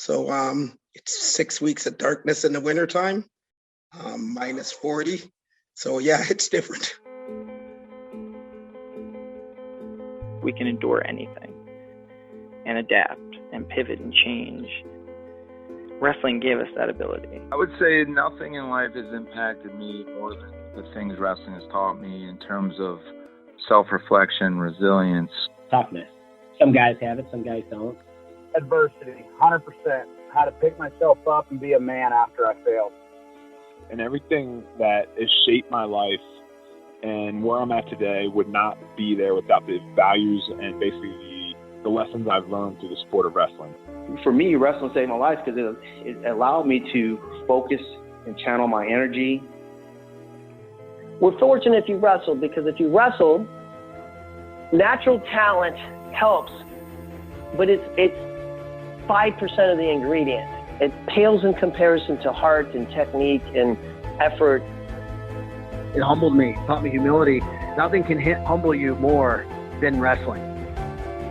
So it's 6 weeks of darkness in the wintertime, minus 40. So yeah, it's different. We can endure anything and adapt and pivot and change. Wrestling gave us that ability. I would say nothing in life has impacted me more than the things wrestling has taught me in terms of self-reflection, resilience. Toughness. Some guys have it, some guys don't. Adversity, 100%. How to pick myself up and be a man after I failed. And everything that has shaped my life and where I'm at today would not be there without the values and basically the lessons I've learned through the sport of wrestling. For me, wrestling saved my life because it allowed me to focus and channel my energy. We're fortunate if you wrestled, because if you wrestled, natural talent helps, but it's 5% of the ingredient. It pales in comparison to heart and technique and effort. It humbled me, taught me humility. Nothing can humble you more than wrestling.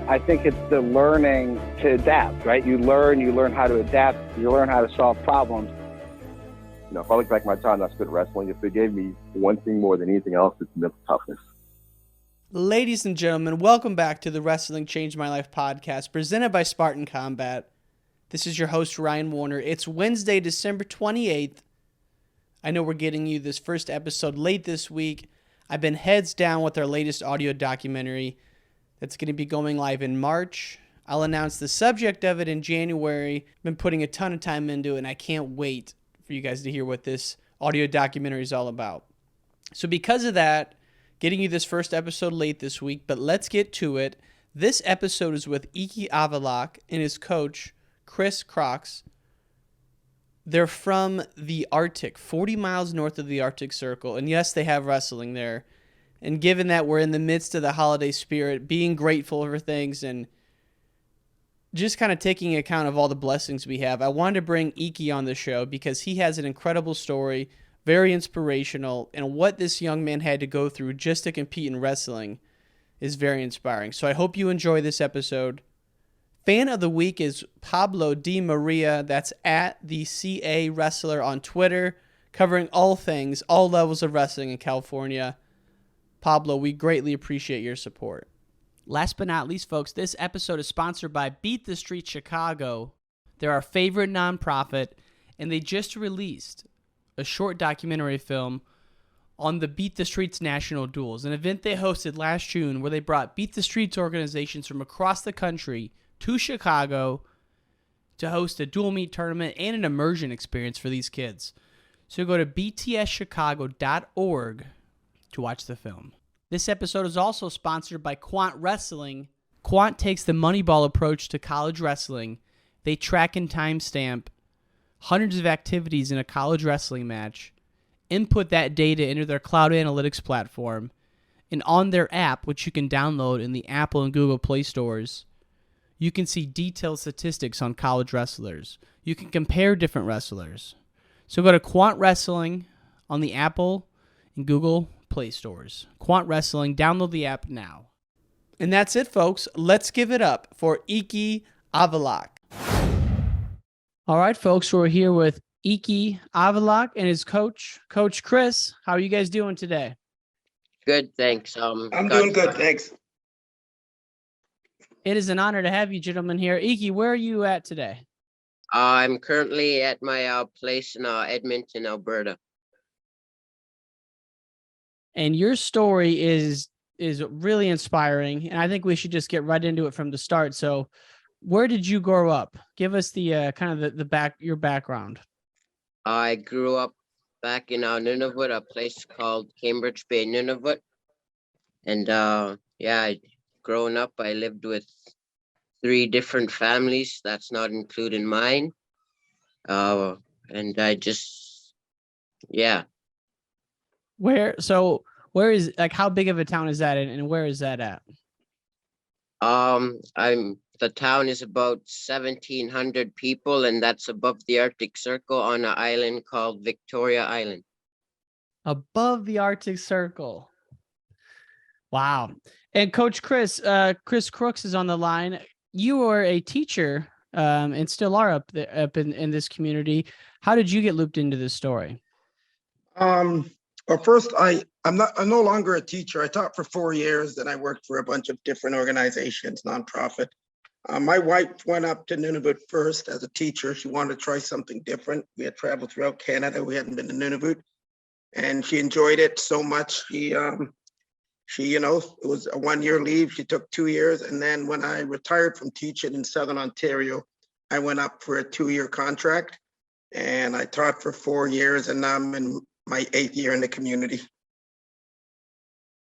I think it's the learning to adapt, right? You learn how to adapt, you learn how to solve problems. You know, if I look back at my time I spent wrestling, if they gave me one thing more than anything else, it's mental toughness. Ladies and gentlemen, welcome back to the Wrestling Changed My Life podcast, presented by Spartan Combat. This is your host, Ryan Warner. It's Wednesday, December 28th. I know we're getting you this first episode late this week. I've been heads down with our latest audio documentary that's going to be going live in March. I'll announce the subject of it in January. I've been putting a ton of time into it, and I can't wait for you guys to hear what this audio documentary is all about. So because of that, getting you this first episode late this week, but let's get to it. This episode is with Eekeeluak Avalak and his coach, Crooks. They're from the Arctic, 40 miles north of the Arctic Circle, and yes, they have wrestling there. And given that we're in the midst of the holiday spirit, being grateful for things and just kind of taking account of all the blessings we have, I wanted to bring Eeke on the show because he has an incredible story, very inspirational, and what this young man had to go through just to compete in wrestling is very inspiring. So I hope you enjoy this episode. Fan of the week is Pablo Di Maria. That's at the CA Wrestler on Twitter, covering all things, all levels of wrestling in California. Pablo, we greatly appreciate your support. Last but not least, folks, this episode is sponsored by Beat the Street Chicago. They're our favorite nonprofit, and they just released a short documentary film on the Beat the Streets National Duels, an event they hosted last June where they brought Beat the Streets organizations from across the country to Chicago to host a dual meet tournament and an immersion experience for these kids. So go to btschicago.org to watch the film. This episode is also sponsored by QUANT Wrestling. QUANT takes the Moneyball approach to college wrestling. They track and timestamp hundreds of activities in a college wrestling match, input that data into their cloud analytics platform, and on their app, which you can download in the Apple and Google Play stores, you can see detailed statistics on college wrestlers. You can compare different wrestlers. So go to QUANT Wrestling on the Apple and Google Play stores. QUANT Wrestling, download the app now. And that's it, folks. Let's give it up for Eekeeluak Avalak. All right, folks, we're here with Eekeeluak Avalak and his coach, Coach Chris. How are you guys doing today? Good, thanks. I'm doing good, thanks. It is an honor to have you gentlemen here. Eeke, where are you at today? I'm currently at my place in Edmonton, Alberta. And your story is really inspiring, and I think we should just get right into it from the start. So, where did you grow up? Give us the kind of your background. I grew up back in Nunavut, a place called Cambridge Bay, Nunavut, and growing up, I lived with 3 different families. That's not including mine, and I just, yeah. Where is, like, how big of a town is that, and where is that at? The town is about 1,700 people, and that's above the Arctic Circle on an island called Victoria Island. Above the Arctic Circle. Wow. And Coach Chris Crooks is on the line. You are a teacher and still are up there, up in this community. How did you get looped into this story? Well, first, I'm no longer a teacher. I taught for 4 years, then I worked for a bunch of different organizations, nonprofit. My wife went up to Nunavut first as a teacher. She wanted to try something different. We had traveled throughout Canada. We hadn't been to Nunavut, and she enjoyed it so much. She, it was a 1-year leave. She took 2 years, and then when I retired from teaching in Southern Ontario, I went up for a 2-year contract, and I taught for 4 years, and now I'm in my 8th year in the community.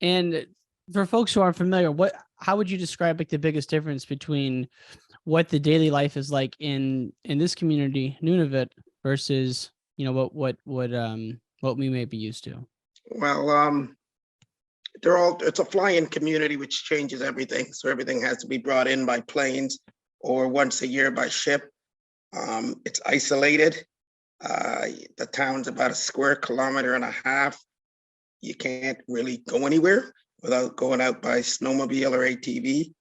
And for folks who aren't familiar, how would you describe like the biggest difference between what the daily life is like in this community, Nunavut, versus what we may be used to? Well, it's a fly-in community, which changes everything. So everything has to be brought in by planes or once a year by ship. It's isolated. The town's about 1.5 square kilometers. You can't really go anywhere without going out by snowmobile or ATV.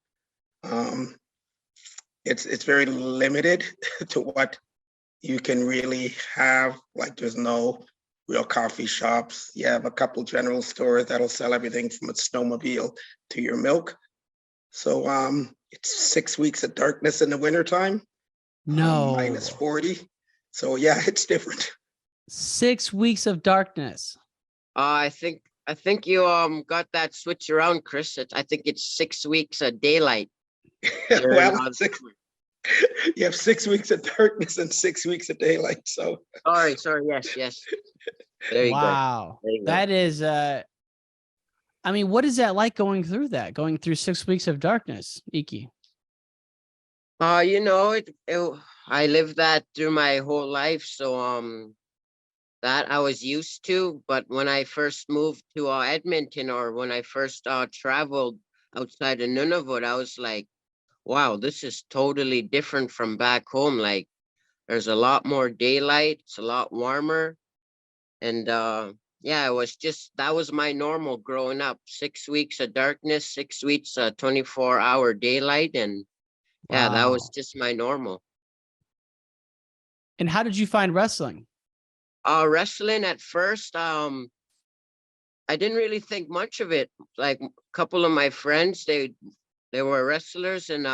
It's very limited to what you can really have. Like, there's no real coffee shops. You have a couple general stores that'll sell everything from a snowmobile to your milk. So it's 6 weeks of darkness in the wintertime. No. Minus 40. So yeah, it's different. 6 weeks of darkness. I think you got that switch around, Chris. I think it's 6 weeks of daylight. Well, you have 6 weeks of darkness and 6 weeks of daylight. So sorry, yes. There you go. Wow. That is I mean, what is that like going through 6 weeks of darkness, Eeke? I lived that through my whole life, so that I was used to. But when I first moved to Edmonton, or when I first traveled outside of Nunavut, I was like, wow, this is totally different from back home. Like, there's a lot more daylight, it's a lot warmer. And yeah, that was my normal growing up. 6 weeks of darkness, 6 weeks 24-hour daylight, and yeah, that was just my normal. And how did you find wrestling? Wrestling at first, I didn't really think much of it. Like, a couple of my friends, they were wrestlers, and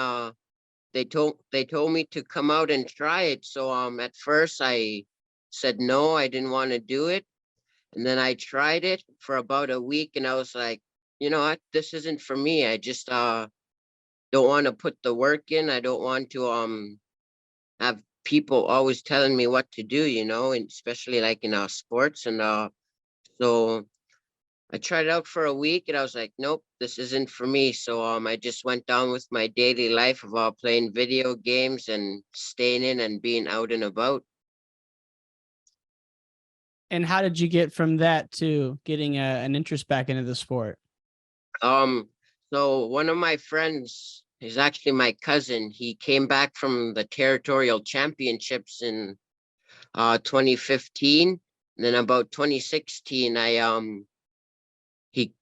they told me to come out and try it. So at first I said no, I didn't want to do it. And then I tried it for about a week, and I was like, you know what, this isn't for me. I just don't want to put the work in. I don't want to have people always telling me what to do, and especially like in our sports. And so I tried it out for a week, and I was like, nope, this isn't for me. So I just went down with my daily life of playing video games and staying in and being out and about. And how did you get from that to getting an interest back into the sport? So one of my friends is actually my cousin. He came back from the territorial championships in 2015. And then about 2016, he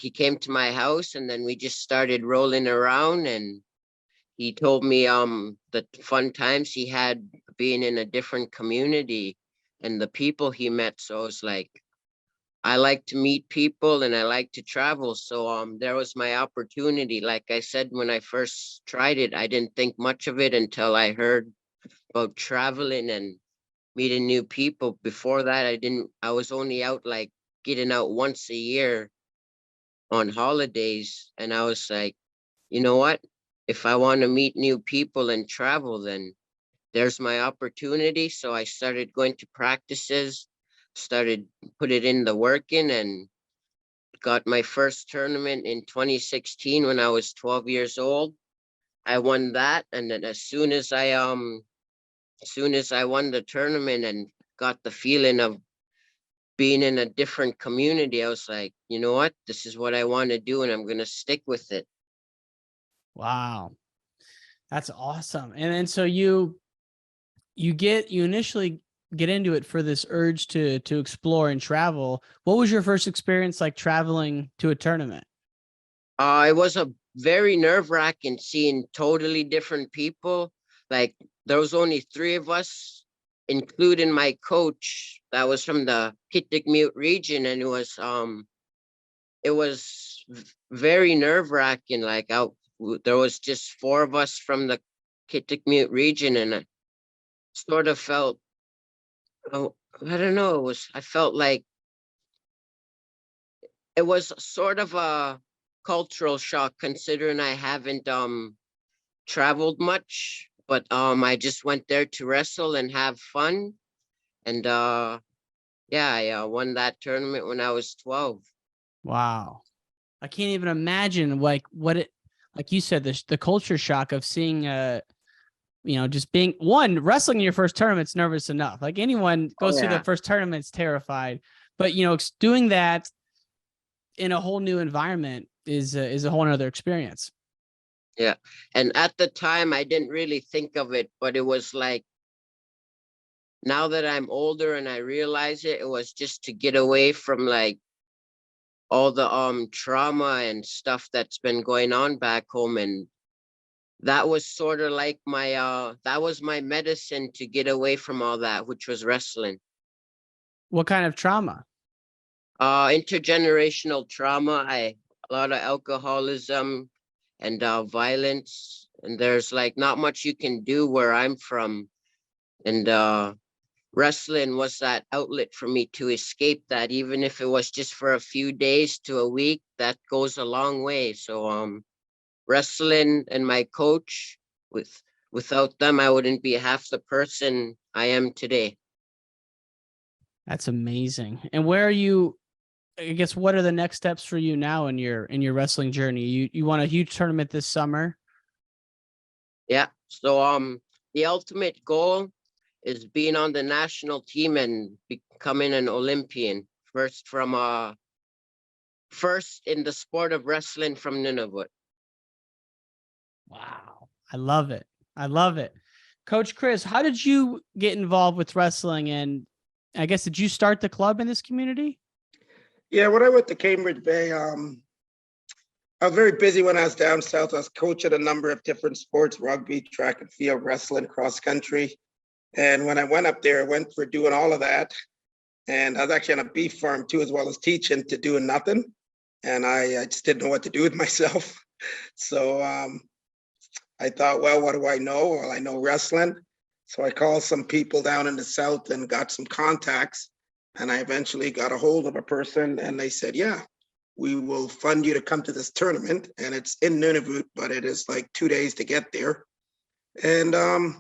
came to my house, and then we just started rolling around, and he told me the fun times he had being in a different community and the people he met. So I was like, I like to meet people and I like to travel. So there was my opportunity. Like I said, when I first tried it, I didn't think much of it until I heard about traveling and meeting new people. Before that, I was only out like getting out once a year on holidays. And I was like, you know what? If I want to meet new people and travel, then there's my opportunity. So I started going to practices, started put it in the work in, and got my first tournament in 2016 when I was 12 years old. I won that, and then as soon as I won the tournament and got the feeling of being in a different community, I was like, you know what? This is what I want to do, and I'm going to stick with it. Wow. That's awesome. And then so you initially get into it for this urge to explore and travel. What was your first experience like traveling to a tournament? It was a very nerve-wracking seeing totally different people. Like there was only 3 of us, including my coach that was from the Kitikmeot region, and it was very nerve-wracking. Like there was just 4 of us from the Kitikmeot region, and I sort of felt, oh, I don't know, I felt like it was sort of a cultural shock considering I haven't traveled much, but I just went there to wrestle and have fun. And yeah, I won that tournament when I was 12. Wow. I can't even imagine like you said, the culture shock of seeing just being wrestling in your first tournament's nervous enough. Like anyone goes through the first tournament's terrified, but doing that in a whole new environment is a whole nother experience. Yeah. And at the time I didn't really think of it, but it was like, now that I'm older and I realize it was just to get away from like all the trauma and stuff that's been going on back home. And that was sort of like that was my medicine to get away from all that, which was wrestling. What kind of trauma? Intergenerational trauma. A lot of alcoholism and violence. And there's like not much you can do where I'm from. And wrestling was that outlet for me to escape that, even if it was just for a few days to a week. That goes a long way. So wrestling and my coach, without them I wouldn't be half the person I am today. That's amazing. And where are you? I guess what are the next steps for you now in your wrestling journey? You won a huge tournament this summer. Yeah. So the ultimate goal is being on the national team and becoming an Olympian. First in the sport of wrestling from Nunavut. Wow. I love it. I love it. Coach Chris, how did you get involved with wrestling? And I guess, did you start the club in this community? Yeah, when I went to Cambridge Bay, I was very busy when I was down south. I was coaching a number of different sports: rugby, track and field, wrestling, cross country. And when I went up there, I went for doing all of that. And I was actually on a beef farm too, as well as teaching, to doing nothing. And I just didn't know what to do with myself. So I thought, well, what do I know? Well, I know wrestling. So I called some people down in the south and got some contacts. And I eventually got a hold of a person, and they said, yeah, we will fund you to come to this tournament. And it's in Nunavut, but it is like 2 days to get there. And I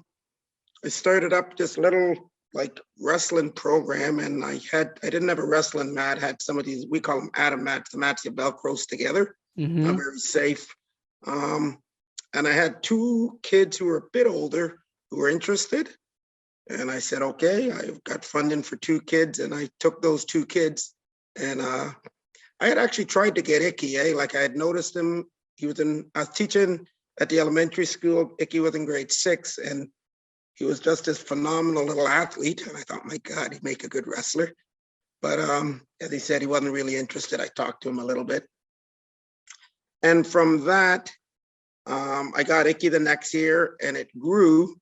started up this little like wrestling program, and I didn't have a wrestling mat, had some of these, we call them Adam mats, the mats you Velcros together, Mm-hmm. very safe. And I had 2 kids who were a bit older who were interested. And I said, okay, I've got funding for 2 kids. And I took those 2 kids, and I had actually tried to get Icky, like I had noticed him. I was teaching at the elementary school. Icky was in grade 6, and he was just this phenomenal little athlete. And I thought, my God, he'd make a good wrestler. But as he said, he wasn't really interested. I talked to him a little bit. And from that, I got Icky the next year, and it grew.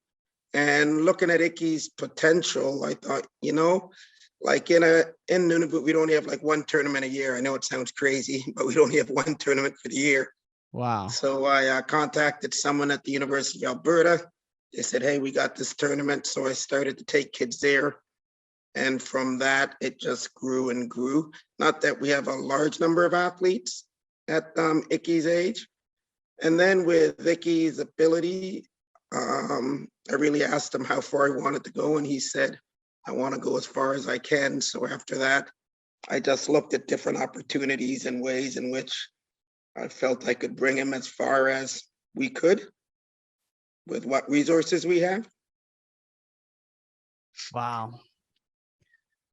And looking at Icky's potential, I thought, like in Nunavut, we'd only have like 1 tournament a year. I know it sounds crazy, but we'd only have 1 tournament for the year. Wow. So I contacted someone at the University of Alberta. They said, hey, we got this tournament. So I started to take kids there. And from that, it just grew and grew. Not that we have a large number of athletes at Icky's age. And then with Icky's ability, I really asked him how far he wanted to go. And he said, I want to go as far as I can. So after that, I just looked at different opportunities and ways in which I felt I could bring him as far as we could with what resources we have. Wow.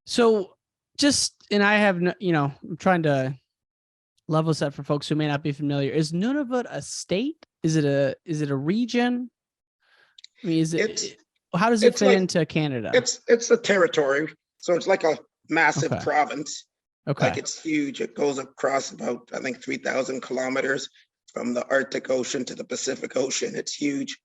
So I have, I'm trying to level set for folks who may not be familiar. Is Nunavut a state? Is it a region? I mean, how does it fit into Canada? It's a territory. So it's like a massive province. Okay. Like it's huge. It goes across about, I think, 3,000 kilometers. from the Arctic Ocean to the Pacific Ocean. It's huge.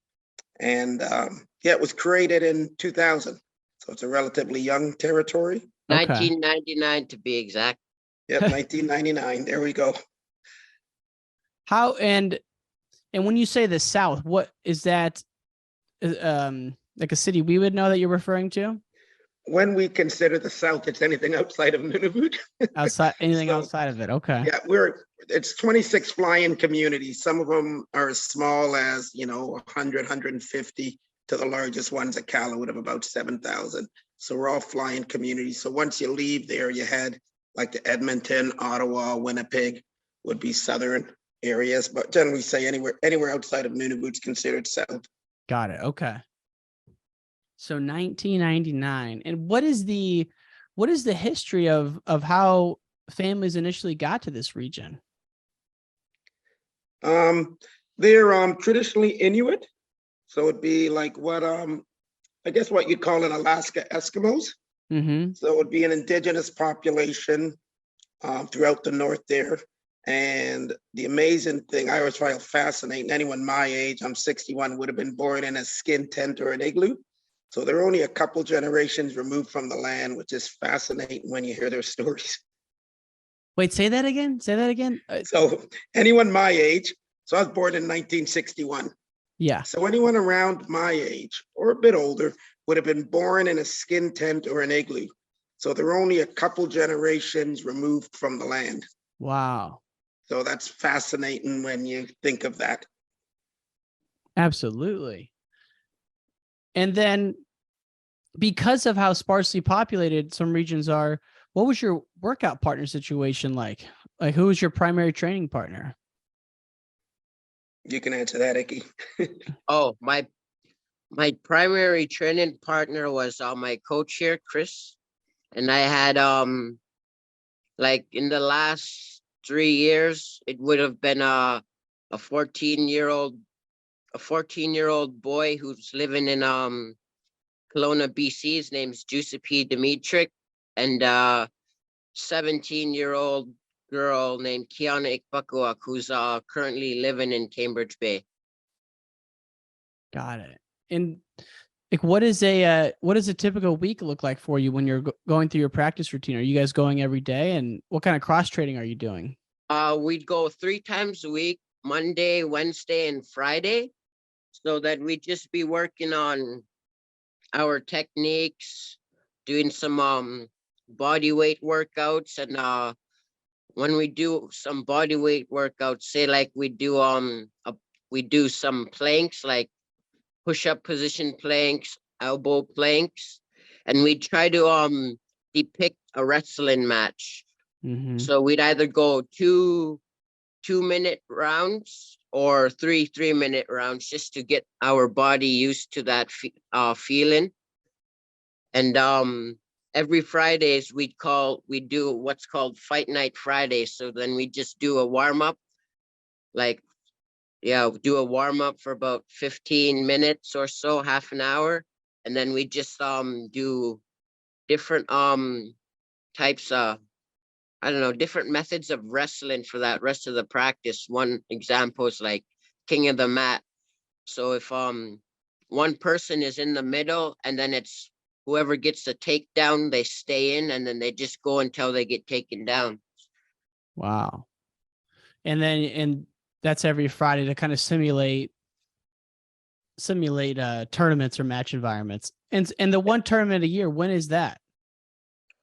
And yeah, it was created in 2000. So it's a relatively young territory. 1999 to be exact. Yep, 1999. There we go. How and when you say the South, what is that? Like a city we would know that you're referring to? When we consider the South, it's anything outside of Nunavut. Outside anything So, outside of it? Okay. Yeah, it's 26 fly-in communities. Some of them are as small as 100, 150 to the largest ones at Iqaluit of about 7,000. So we're all fly-in communities. So once you leave there, you head like to Edmonton, Ottawa, Winnipeg would be southern areas, but generally say anywhere outside of Nunavut's considered south. Got it. Okay. So 1999. And what is the history of how families initially got to this region? They're traditionally Inuit. So it'd be like what I guess what you'd call in Alaska Eskimos. Mm-hmm. So it would be an indigenous population throughout the north there. And the amazing thing I always find fascinating, anyone my age, I'm 61, would have been born in a skin tent or an igloo. So they're only a couple generations removed from the land, which is fascinating when you hear their stories. Wait, say that again. So anyone my age, so I was born in 1961. Yeah. So anyone around my age or a bit older would have been born in a skin tent or an igloo. So they're only a couple generations removed from the land. Wow. So that's fascinating when you think of that. Absolutely. And then because of how sparsely populated some regions are, what was your workout partner situation like? Like, who was your primary training partner? You can answer that, Icky. Oh, my primary training partner was my coach here, Chris. And I had like in the last 3 years, it would have been a 14-year-old boy who's living in Kelowna, BC. His name's Giuseppe Dimitrik, and 17-year-old girl named Eekeeluak Avalak, who's currently living in Cambridge Bay. Got it. And like, what does a typical week look like for you when you're going through your practice routine? Are you guys going every day, and what kind of cross training are you doing? We'd go 3 times a week, Monday, Wednesday, and Friday, so that we'd just be working on our techniques, doing some body weight workouts. And when we do some body weight workouts, say like we do some planks, like push-up position planks, elbow planks, and we try to depict a wrestling match. Mm-hmm. So we'd either go 2-minute rounds or 3-minute rounds, just to get our body used to that feeling. And every Fridays we do what's called Fight Night Fridays. So then we just do a warm-up, do a warm-up for about 15 minutes or so, half an hour, and then we just do different types of, different methods of wrestling for that rest of the practice. One example is like King of the Mat. So if one person is in the middle, and then it's whoever gets the takedown, they stay in, and then they just go until they get taken down. Wow. And that's every Friday to kind of simulate tournaments or match environments. And the one tournament a year, when is that?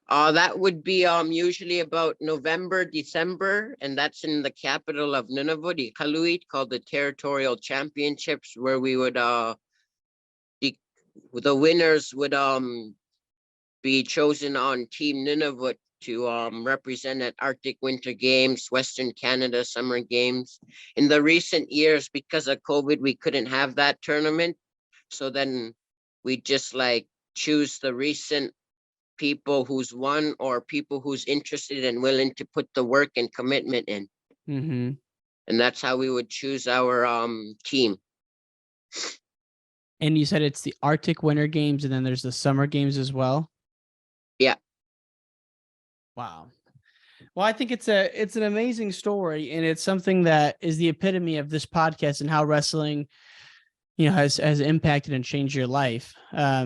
That would be usually about November, December, and that's in the capital of Nunavut, Iqaluit, called the Territorial Championships, where we would the winners would be chosen on Team Nunavut to represent at Arctic Winter Games, Western Canada Summer Games. In the recent years, because of COVID, we couldn't have that tournament. So then we just choose the recent people who's won, or people who's interested and willing to put the work and commitment in. Mm-hmm. And that's how we would choose our team. And you said it's the Arctic Winter Games, and then there's the Summer Games as well? Yeah. Wow. Well, I think it's an amazing story, and it's something that is the epitome of this podcast and how wrestling, has impacted and changed your life. I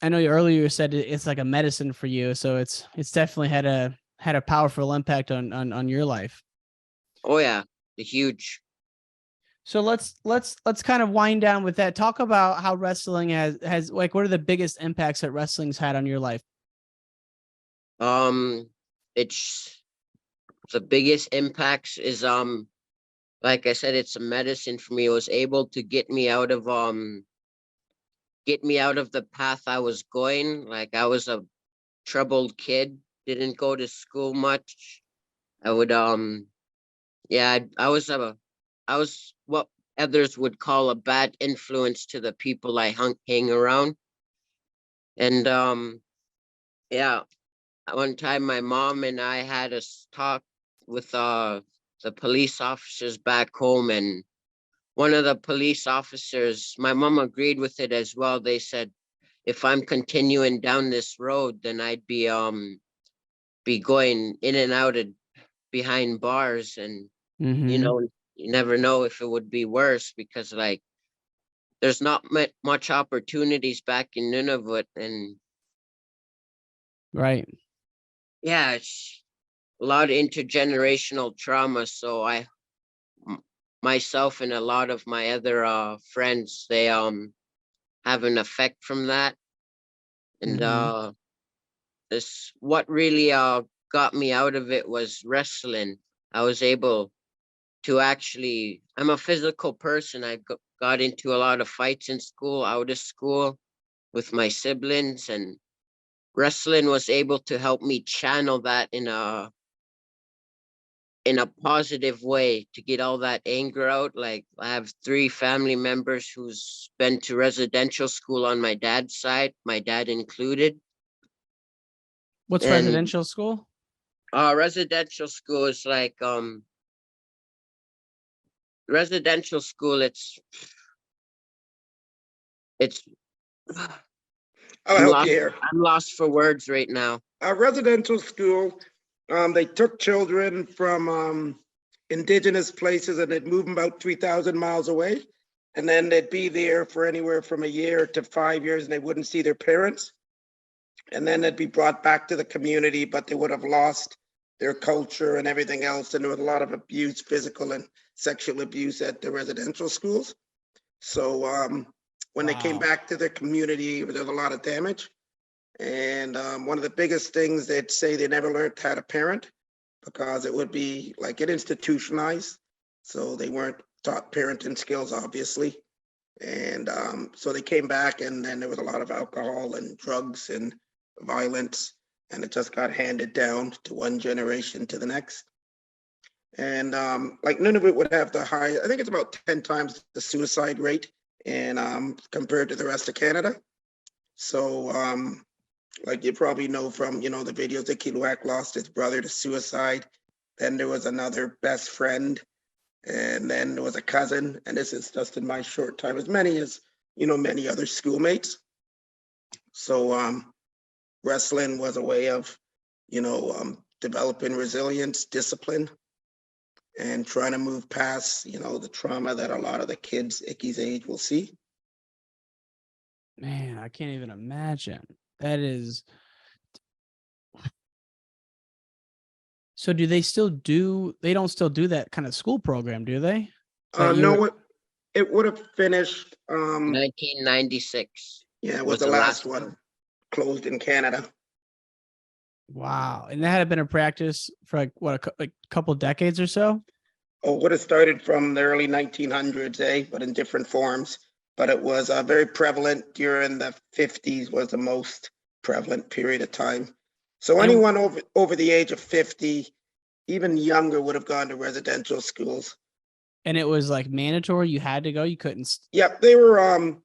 know you earlier said it's like a medicine for you, so it's definitely had a powerful impact on your life. Oh yeah, huge. So let's kind of wind down with that. Talk about how wrestling has like, what are the biggest impacts that wrestling's had on your life? It's the biggest impacts is like I said, it's a medicine for me. It was able to get me out of the path I was going. Like I was a troubled kid, didn't go to school much. I would yeah, I was what others would call a bad influence to the people I hang around. And yeah, one time my mom and I had a talk with the police officers back home, and one of the police officers, my mom agreed with it as well. They said if I'm continuing down this road, then I'd be going in and out of behind bars, and you never know if it would be worse, because like there's not much opportunities back in Nunavut, and Right. yeah, it's a lot of intergenerational trauma. So myself and a lot of my other friends, they have an effect from that. And this what really got me out of it was wrestling. I was able to actually, I'm a physical person. I got into a lot of fights in school, out of school, with my siblings, and wrestling was able to help me channel that in a positive way, to get all that anger out. Like I have 3 family members who's been to residential school on my dad's side, my dad included. What's And residential school? residential school is like residential school. It's I'll help you here. I'm lost for words right now. A residential school, they took children from indigenous places and they'd move them about 3,000 miles away. And then they'd be there for anywhere from a year to 5 years, and they wouldn't see their parents. And then they'd be brought back to the community, but they would have lost their culture and everything else. And there was a lot of abuse, physical and sexual abuse at the residential schools. So when they came back to their community, there was a lot of damage. And one of the biggest things, they'd say they never learned how to parent, because it would be like it institutionalized. So they weren't taught parenting skills, obviously. And so they came back, and then there was a lot of alcohol and drugs and violence, and it just got handed down to one generation to the next. And like Nunavut would have the high, I think it's about 10 times the suicide rate, and compared to the rest of Canada. So like you probably know from, the videos, Eekeeluak lost his brother to suicide. Then there was another best friend, and then there was a cousin. And this is just in my short time, as many as, many other schoolmates. So wrestling was a way of, developing resilience, discipline, and trying to move past, the trauma that a lot of the kids Icky's age will see. Man, I can't even imagine. That is. So do they don't still do that kind of school program, do they? No, it would have finished 1996. Yeah, it was the last one closed in Canada. Wow. And that had been a practice for a couple decades or so? Oh, would have started from the early 1900s, but in different forms. But it was very prevalent during the 50s, was the most prevalent period of time. So anyone over the age of 50, even younger, would have gone to residential schools. And it was like mandatory? You had to go? You couldn't? Yep, they were,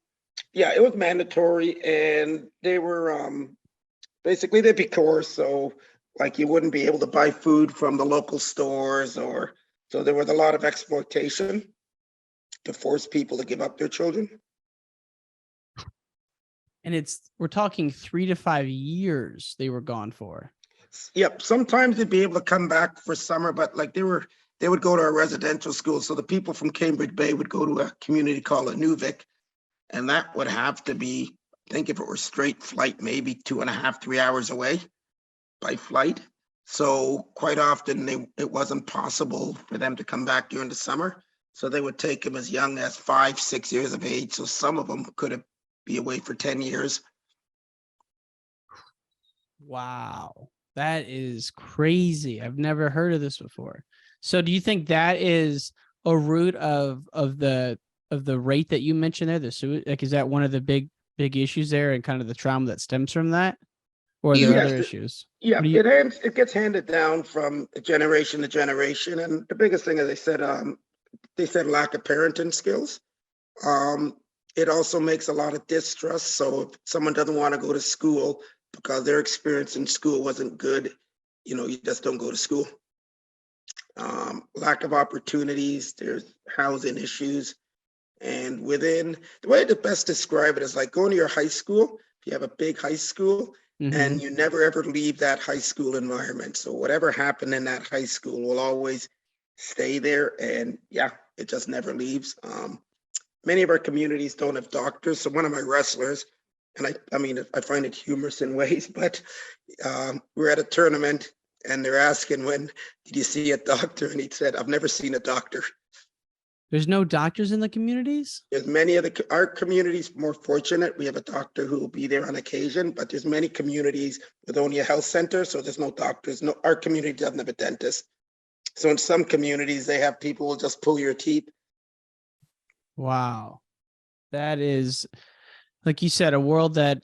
it was mandatory, and they were, basically they'd be coerced. So like you wouldn't be able to buy food from the local stores, so there was a lot of exploitation to force people to give up their children. And we're talking 3 to 5 years they were gone for. Yep, sometimes they'd be able to come back for summer, but like they would go to a residential school. So the people from Cambridge Bay would go to a community called Nunavut, and that would have to be, I think if it were straight flight, maybe 2.5, 3 hours away by flight. So quite often it wasn't possible for them to come back during the summer. So they would take them as young as 5, 6 years of age. So some of them could be away for 10 years. Wow. That is crazy. I've never heard of this before. So do you think that is a root of the rate that you mentioned there? Like, is that one of the big issues there and kind of the trauma that stems from that? Or are there Yes, other issues? Yeah, it gets handed down from generation to generation. And the biggest thing, as they said lack of parenting skills. It also makes a lot of distrust. So if someone doesn't want to go to school because their experience in school wasn't good, you just don't go to school. Lack of opportunities, there's housing issues. And the way to best describe it is like going to your high school. If you have a big high school, and you never ever leave that high school environment. So whatever happened in that high school will always stay there. And yeah, it just never leaves. Many of our communities don't have doctors. So one of my wrestlers, and I mean, I find it humorous in ways, but we're at a tournament and they're asking, when did you see a doctor? And he said, I've never seen a doctor. There's no doctors in the communities? There's many of our communities more fortunate. We have a doctor who will be there on occasion, but there's many communities with only a health center. So there's no doctors. No, our community doesn't have a dentist. So in some communities, they have people who will just pull your teeth. Wow. That is, like you said, a world that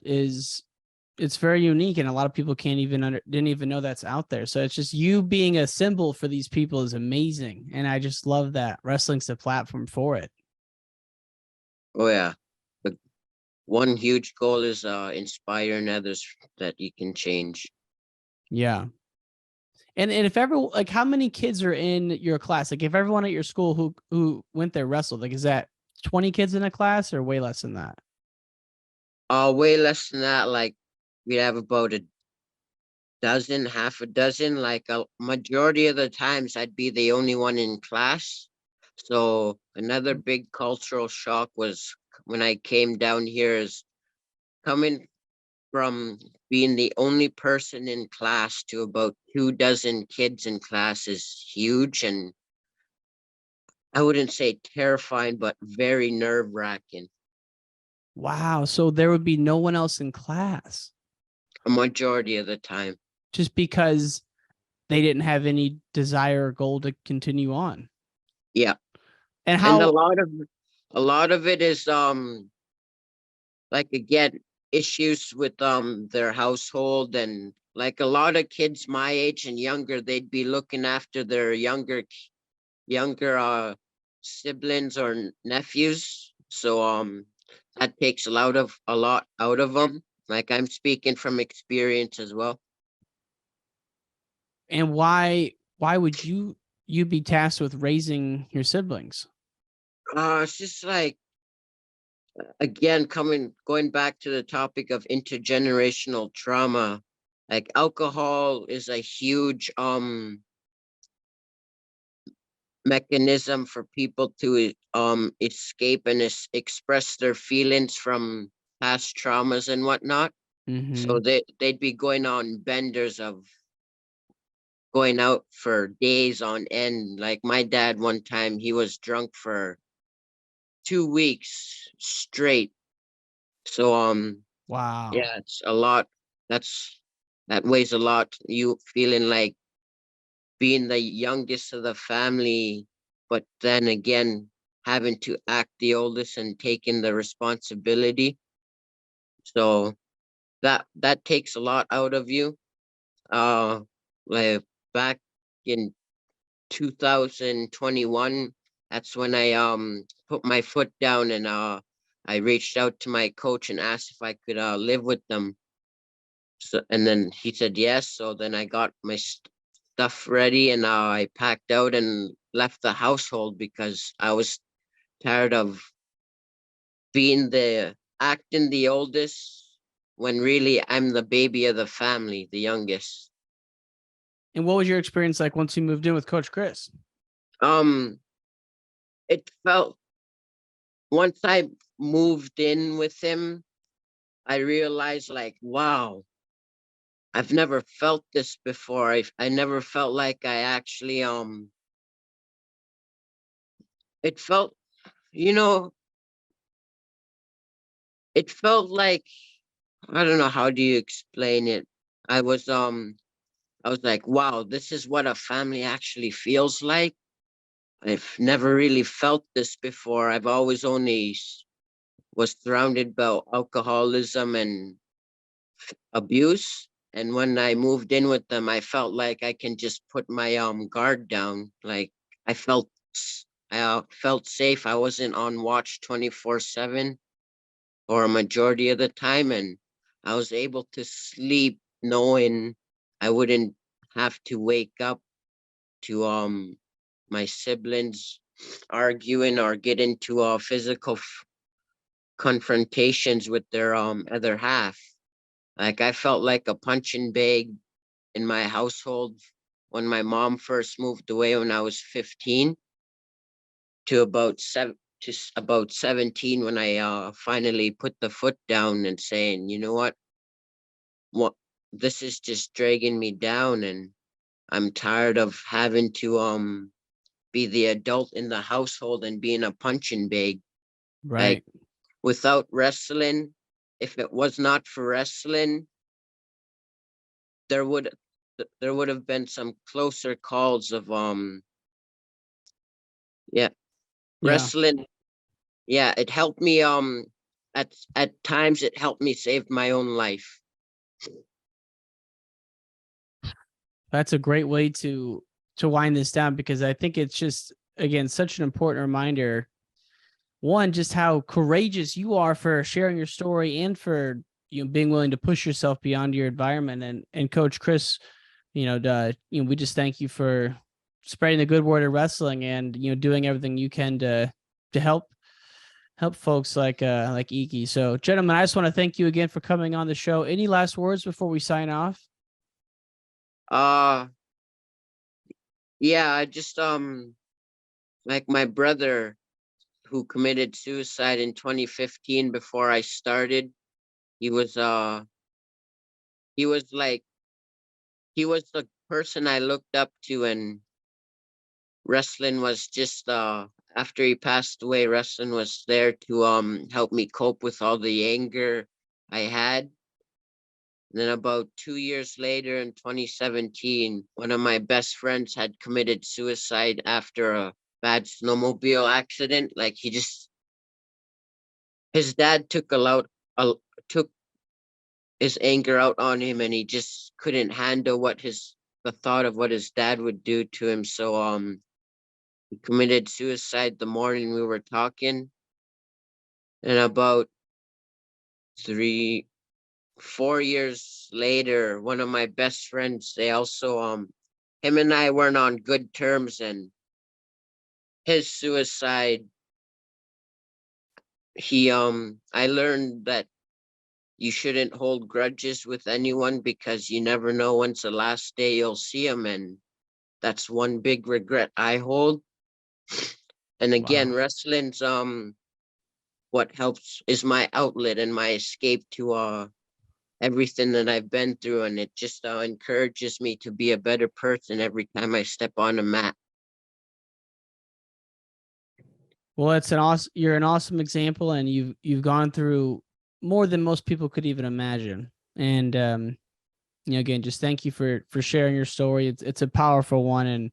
it's very unique, and a lot of people didn't even know that's out there. So it's just you being a symbol for these people is amazing. And I just love that wrestling's the platform for it. Oh yeah. But one huge goal is inspiring others that you can change. Yeah. And if ever, like, how many kids are in your class? Like, if everyone at your school who went there wrestled, like, is that 20 kids in a class or way less than that? Way less than that. Like, we have about half a dozen. Like, a majority of the times I'd be the only one in class. So another big cultural shock was when I came down here, is coming from being the only person in class to about 24 kids in class is huge. And I wouldn't say terrifying, but very nerve-wracking. Wow. So there would be no one else in class? A majority of the time. Just because they didn't have any desire or goal to continue on? Yeah. And how a lot of it is like, again, issues with their household, and like a lot of kids my age and younger, they'd be looking after their younger siblings or nephews. So that takes a lot out of them. Like, I'm speaking from experience as well. And why would you be tasked with raising your siblings? It's just like, again, going back to the topic of intergenerational trauma, like alcohol is a huge mechanism for people to escape and express their feelings from past traumas and whatnot. So they'd be going on benders of going out for days on end. Like, my dad, one time, he was drunk for 2 weeks straight. So wow. Yeah, it's a lot. That weighs a lot. You feeling like being the youngest of the family, but then again having to act the oldest and taking the responsibility. So that takes a lot out of you. Like, back in 2021, that's when I put my foot down, and I reached out to my coach and asked if I could live with them. So, and then he said yes. So then I got my stuff ready, and I packed out and left the household because I was tired of acting the oldest when really I'm the baby of the family, the youngest. And what was your experience like once you moved in with Coach Chris? It felt, once I moved in with him, I realized like, wow, I've never felt this before. I never felt like I actually it felt, you know, it felt like, I don't know, how do you explain it? I was I was like, wow, this is what a family actually feels like. I've never really felt this before. I've always only was surrounded by alcoholism and abuse. And when I moved in with them, I felt like I can just put my guard down. Like I felt I felt safe. I wasn't on watch 24/7 or a majority of the time, and I was able to sleep knowing I wouldn't have to wake up to my siblings arguing or get into physical confrontations with their other half. Like I felt like a punching bag in my household when my mom first moved away when I was 15 to about 17 when I finally put the foot down and saying, you know what this is just dragging me down, and I'm tired of having to be the adult in the household and being a punching bag. Right. Like without wrestling, if it was not for wrestling, there would there would have been some closer calls of yeah, Yeah. wrestling. Yeah, it helped me at times it helped me save my own life. That's a great way to wind this down, because I think it's just, again, such an important reminder. One, just how courageous you are for sharing your story and for being willing to push yourself beyond your environment. And Coach Chris, we just thank you for spreading the good word of wrestling and doing everything you can to help folks like Eeke. So, gentlemen, I just want to thank you again for coming on the show. Any last words before we sign off? Yeah, I just like my brother who committed suicide in 2015 before I started. He was he was like he was the person I looked up to, and wrestling was just after he passed away, wrestling was there to help me cope with all the anger I had. And then about 2 years later in 2017, one of my best friends had committed suicide after a bad snowmobile accident. Like his dad took his anger out on him, and he just couldn't handle the thought of what his dad would do to him. So he committed suicide the morning we were talking. And about 4 years later, one of my best friends, they also him and I weren't on good terms, and his suicide, I learned that you shouldn't hold grudges with anyone because you never know when's the last day you'll see them, and that's one big regret I hold. And again, Wow. wrestling's what helps is my outlet and my escape to everything that I've been through, and it just encourages me to be a better person every time I step on a mat. Well, you're an awesome example, and you've gone through more than most people could even imagine. And again, just thank you for sharing your story. It's a powerful one, and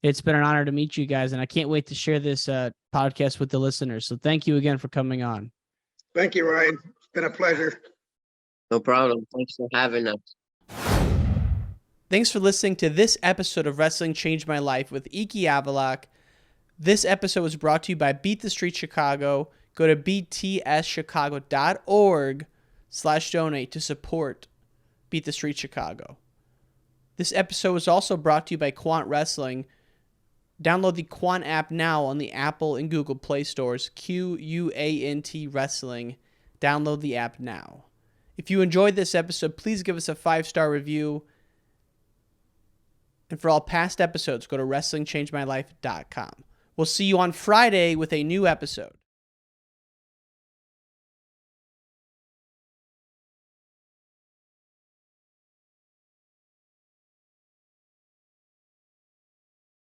it's been an honor to meet you guys, and I can't wait to share this podcast with the listeners. So thank you again for coming on. Thank you, Ryan. It's been a pleasure. No problem. Thanks for having us. Thanks for listening to this episode of Wrestling Changed My Life with Eekeeluak Avalak. This episode was brought to you by Beat the Street Chicago. Go to btschicago.org/donate to support Beat the Street Chicago. This episode was also brought to you by QUANT Wrestling. Download the QUANT app now on the Apple and Google Play stores. QUANT Wrestling. Download the app now. If you enjoyed this episode, please give us a 5-star review. And for all past episodes, go to WrestlingChangeMyLife.com. We'll see you on Friday with a new episode.